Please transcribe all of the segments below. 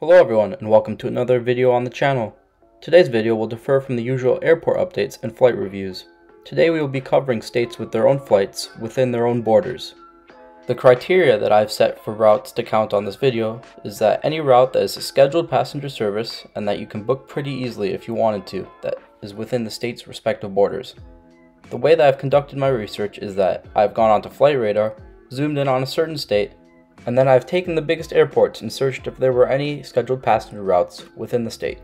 Hello everyone and welcome to another video on the channel. Today's video will differ from the usual airport updates and flight reviews. Today we will be covering states with their own flights within their own borders. The criteria that I've set for routes to count on this video is that any route that is a scheduled passenger service and that you can book pretty easily if you wanted to, that is within the state's respective borders. The way that I've conducted my research is that I've gone onto Flight Radar, zoomed in on a certain state, and then I've taken the biggest airports and searched if there were any scheduled passenger routes within the state.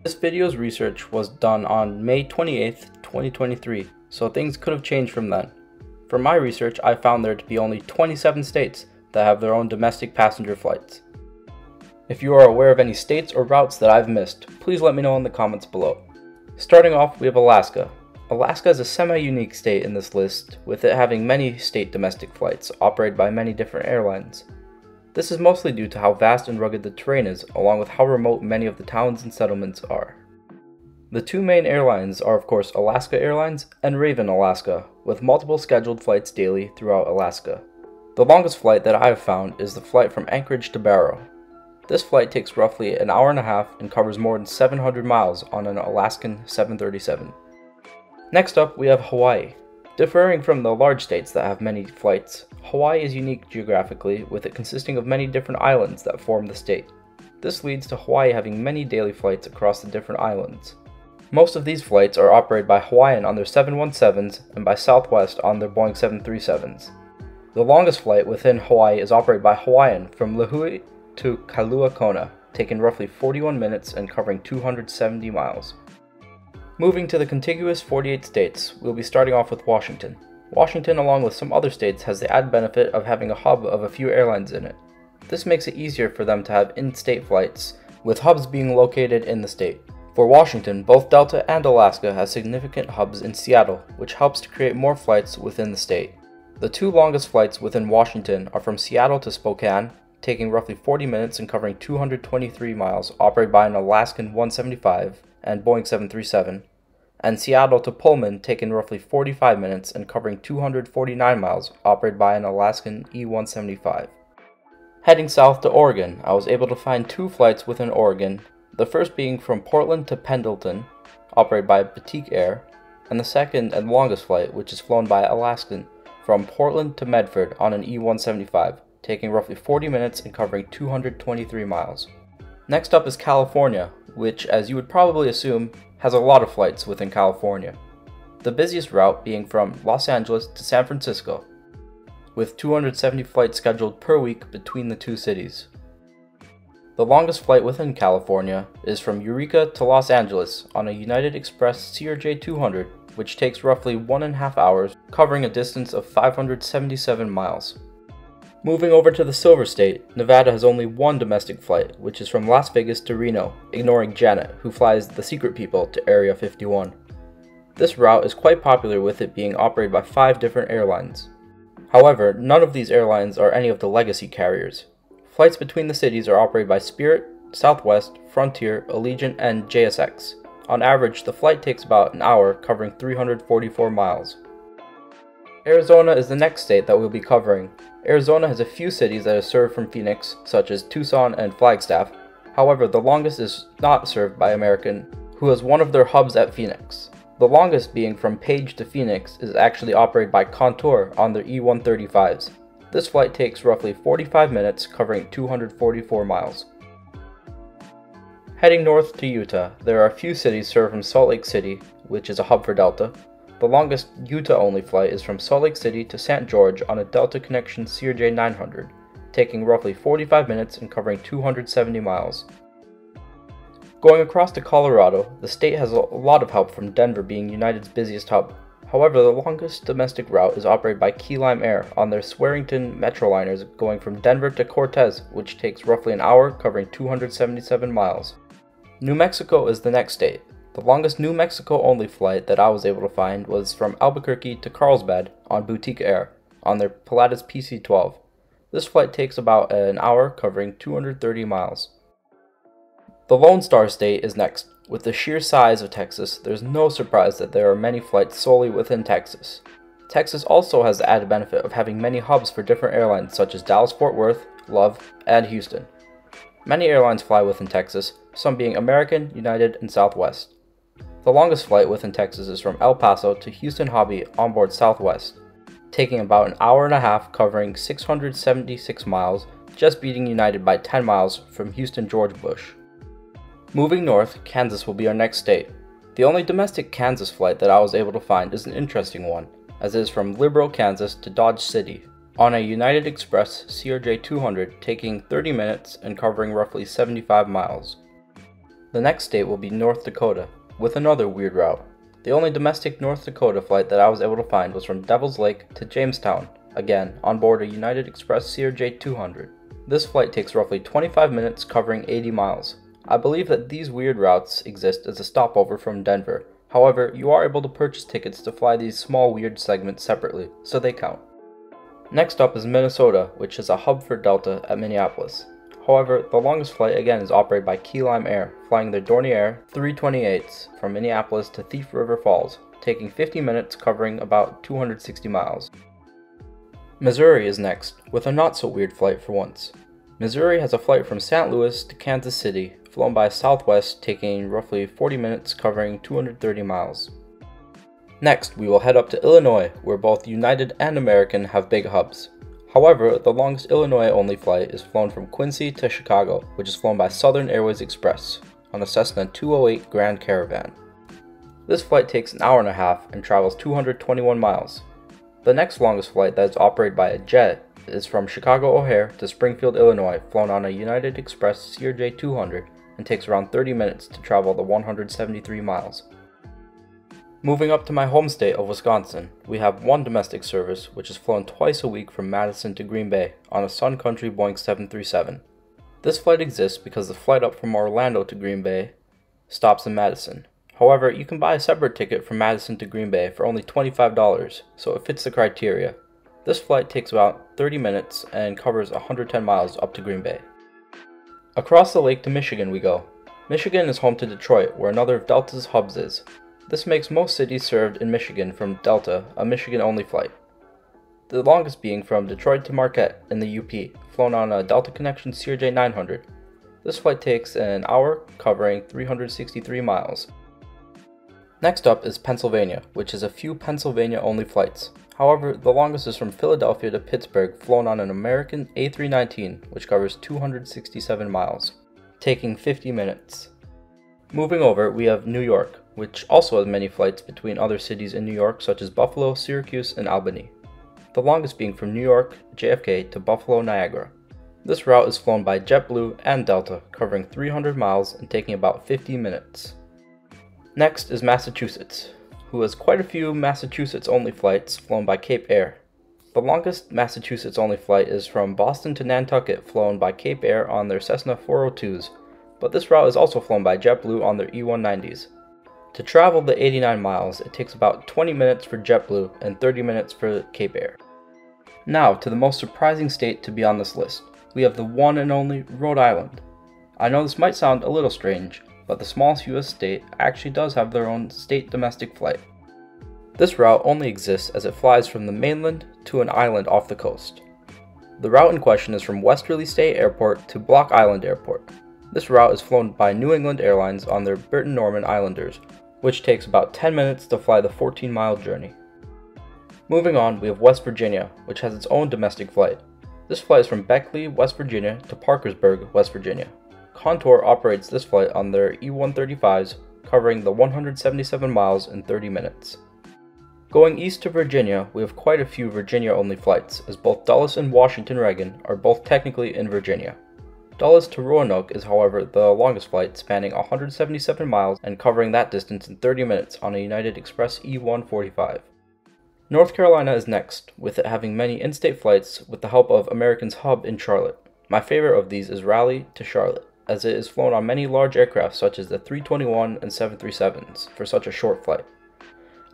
This video's research was done on May 28th, 2023, so things could have changed from then. For my research, I found there to be only 27 states that have their own domestic passenger flights. If you are aware of any states or routes that I've missed, please let me know in the comments below. Starting off, we have Alaska. Alaska is a semi-unique state in this list, with it having many state domestic flights operated by many different airlines. This is mostly due to how vast and rugged the terrain is, along with how remote many of the towns and settlements are. The two main airlines are of course Alaska Airlines and Raven Alaska, with multiple scheduled flights daily throughout Alaska. The longest flight that I have found is the flight from Anchorage to Barrow. This flight takes roughly an hour and a half and covers more than 700 miles on an Alaskan 737. Next up, we have Hawaii. Differing from the large states that have many flights, Hawaii is unique geographically, with it consisting of many different islands that form the state. This leads to Hawaii having many daily flights across the different islands. Most of these flights are operated by Hawaiian on their 717s and by Southwest on their Boeing 737s. The longest flight within Hawaii is operated by Hawaiian from Lihue to Kailua Kona, taking roughly 41 minutes and covering 270 miles. Moving to the contiguous 48 states, we'll be starting off with Washington. Washington, along with some other states, has the added benefit of having a hub of a few airlines in it. This makes it easier for them to have in-state flights, with hubs being located in the state. For Washington, both Delta and Alaska have significant hubs in Seattle, which helps to create more flights within the state. The two longest flights within Washington are from Seattle to Spokane, taking roughly 40 minutes and covering 223 miles, operated by an Alaskan 175 and Boeing 737, and Seattle to Pullman, taking roughly 45 minutes and covering 249 miles, operated by an Alaskan E-175. Heading south to Oregon, I was able to find two flights within Oregon, the first being from Portland to Pendleton, operated by Batik Air, and the second and longest flight, which is flown by Alaskan, from Portland to Medford on an E-175, taking roughly 40 minutes and covering 223 miles. Next up is California, which, as you would probably assume, has a lot of flights within California. The busiest route being from Los Angeles to San Francisco, with 270 flights scheduled per week between the two cities. The longest flight within California is from Eureka to Los Angeles on a United Express CRJ 200, which takes roughly 1.5 hours, covering a distance of 577 miles. Moving over to the Silver State, Nevada has only one domestic flight, which is from Las Vegas to Reno, ignoring Janet, who flies the Secret People to Area 51. This route is quite popular, with it being operated by 5 different airlines. However, none of these airlines are any of the legacy carriers. Flights between the cities are operated by Spirit, Southwest, Frontier, Allegiant, and JSX. On average, the flight takes about an hour, covering 344 miles. Arizona is the next state that we'll be covering. Arizona has a few cities that are served from Phoenix, such as Tucson and Flagstaff. However, the longest is not served by American, who has one of their hubs at Phoenix. The longest, being from Page to Phoenix, is actually operated by Contour on their E-135s. This flight takes roughly 45 minutes, covering 244 miles. Heading north to Utah, there are a few cities served from Salt Lake City, which is a hub for Delta. The longest Utah-only flight is from Salt Lake City to St. George on a Delta Connection CRJ 900, taking roughly 45 minutes and covering 270 miles. Going across to Colorado, the state has a lot of help from Denver being United's busiest hub. However, the longest domestic route is operated by Key Lime Air on their Swearingen Metroliners going from Denver to Cortez, which takes roughly an hour, covering 277 miles. New Mexico is the next state. The longest New Mexico-only flight that I was able to find was from Albuquerque to Carlsbad on Batik Air on their Pilatus PC-12. This flight takes about an hour, covering 230 miles. The Lone Star State is next. With the sheer size of Texas, there's no surprise that there are many flights solely within Texas. Texas also has the added benefit of having many hubs for different airlines such as Dallas-Fort Worth, Love, and Houston. Many airlines fly within Texas, some being American, United, and Southwest. The longest flight within Texas is from El Paso to Houston Hobby onboard Southwest, taking about an hour and a half, covering 676 miles, just beating United by 10 miles from Houston George Bush. Moving north, Kansas will be our next state. The only domestic Kansas flight that I was able to find is an interesting one, as it is from Liberal, Kansas to Dodge City, on a United Express CRJ 200, taking 30 minutes and covering roughly 75 miles. The next state will be North Dakota, with another weird route. The only domestic North Dakota flight that I was able to find was from Devil's Lake to Jamestown, again on board a United Express CRJ 200. This flight takes roughly 25 minutes, covering 80 miles. I believe that these weird routes exist as a stopover from Denver. However, you are able to purchase tickets to fly these small weird segments separately, so they count. Next up is Minnesota, which is a hub for Delta at Minneapolis. However, the longest flight again is operated by Key Lime Air, flying their Dornier 328s from Minneapolis to Thief River Falls, taking 50 minutes, covering about 260 miles. Missouri is next, with a not so weird flight for once. Missouri has a flight from St. Louis to Kansas City, flown by Southwest, taking roughly 40 minutes, covering 230 miles. Next, we will head up to Illinois, where both United and American have big hubs. However, the longest Illinois-only flight is flown from Quincy to Chicago, which is flown by Southern Airways Express, on a Cessna 208 Grand Caravan. This flight takes an hour and a half and travels 221 miles. The next longest flight that is operated by a jet is from Chicago O'Hare to Springfield, Illinois, flown on a United Express CRJ 200 and takes around 30 minutes to travel the 173 miles. Moving up to my home state of Wisconsin, we have one domestic service which is flown twice a week from Madison to Green Bay on a Sun Country Boeing 737. This flight exists because the flight up from Orlando to Green Bay stops in Madison. However, you can buy a separate ticket from Madison to Green Bay for only $25, so it fits the criteria. This flight takes about 30 minutes and covers 110 miles up to Green Bay. Across the lake to Michigan we go. Michigan is home to Detroit, where another of Delta's hubs is. This makes most cities served in Michigan from Delta a Michigan-only flight. The longest being from Detroit to Marquette in the UP, flown on a Delta Connection CRJ 900. This flight takes an hour, covering 363 miles. Next up is Pennsylvania, which is a few Pennsylvania-only flights. However, the longest is from Philadelphia to Pittsburgh, flown on an American A319, which covers 267 miles, taking 50 minutes. Moving over, we have New York, which also has many flights between other cities in New York, such as Buffalo, Syracuse, and Albany. The longest being from New York, JFK, to Buffalo, Niagara. This route is flown by JetBlue and Delta, covering 300 miles and taking about 50 minutes. Next is Massachusetts, who has quite a few Massachusetts-only flights flown by Cape Air. The longest Massachusetts-only flight is from Boston to Nantucket, flown by Cape Air on their Cessna 402s, but this route is also flown by JetBlue on their E190s. To travel the 89 miles, it takes about 20 minutes for JetBlue and 30 minutes for Cape Air. Now to the most surprising state to be on this list. We have the one and only Rhode Island. I know this might sound a little strange, but the smallest US state actually does have their own state domestic flight. This route only exists as it flies from the mainland to an island off the coast. The route in question is from Westerly State Airport to Block Island Airport. This route is flown by New England Airlines on their Burton Norman Islanders, which takes about 10 minutes to fly the 14-mile journey. Moving on, we have West Virginia, which has its own domestic flight. This flight is from Beckley, West Virginia to Parkersburg, West Virginia. Contour operates this flight on their E135s, covering the 177 miles in 30 minutes. Going east to Virginia, we have quite a few Virginia-only flights, as both Dulles and Washington Reagan are both technically in Virginia. Dulles to Roanoke is, however, the longest flight, spanning 177 miles and covering that distance in 30 minutes on a United Express E145. North Carolina is next, with it having many in-state flights with the help of American's hub in Charlotte. My favorite of these is Raleigh to Charlotte, as it is flown on many large aircraft such as the 321 and 737s for such a short flight.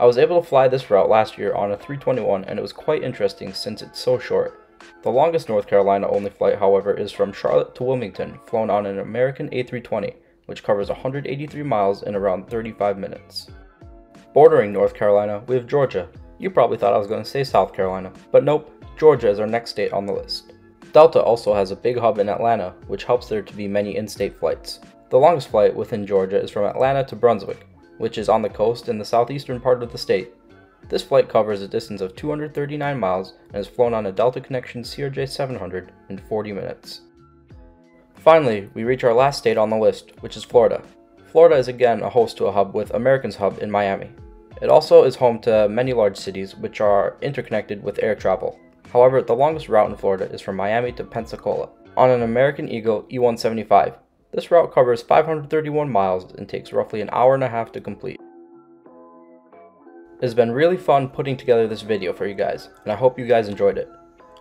I was able to fly this route last year on a 321 and it was quite interesting since it's so short. The longest North Carolina only flight, however, is from Charlotte to Wilmington, flown on an American A320, which covers 183 miles in around 35 minutes. Bordering North Carolina, we have Georgia. You probably thought I was going to say South Carolina, but nope, Georgia is our next state on the list. Delta also has a big hub in Atlanta, which helps there to be many in-state flights. The longest flight within Georgia is from Atlanta to Brunswick, which is on the coast in the southeastern part of the state. This flight covers a distance of 239 miles and is flown on a Delta Connection CRJ 700 in 40 minutes. Finally, we reach our last state on the list, which is Florida. Florida is again a host to a hub with American's hub in Miami. It also is home to many large cities which are interconnected with air travel. However, the longest route in Florida is from Miami to Pensacola on an American Eagle E-175. This route covers 531 miles and takes roughly an hour and a half to complete. It has been really fun putting together this video for you guys, and I hope you guys enjoyed it.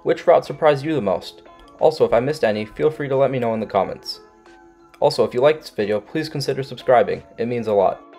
Which route surprised you the most? Also, if I missed any, feel free to let me know in the comments. Also, if you liked this video, please consider subscribing. It means a lot.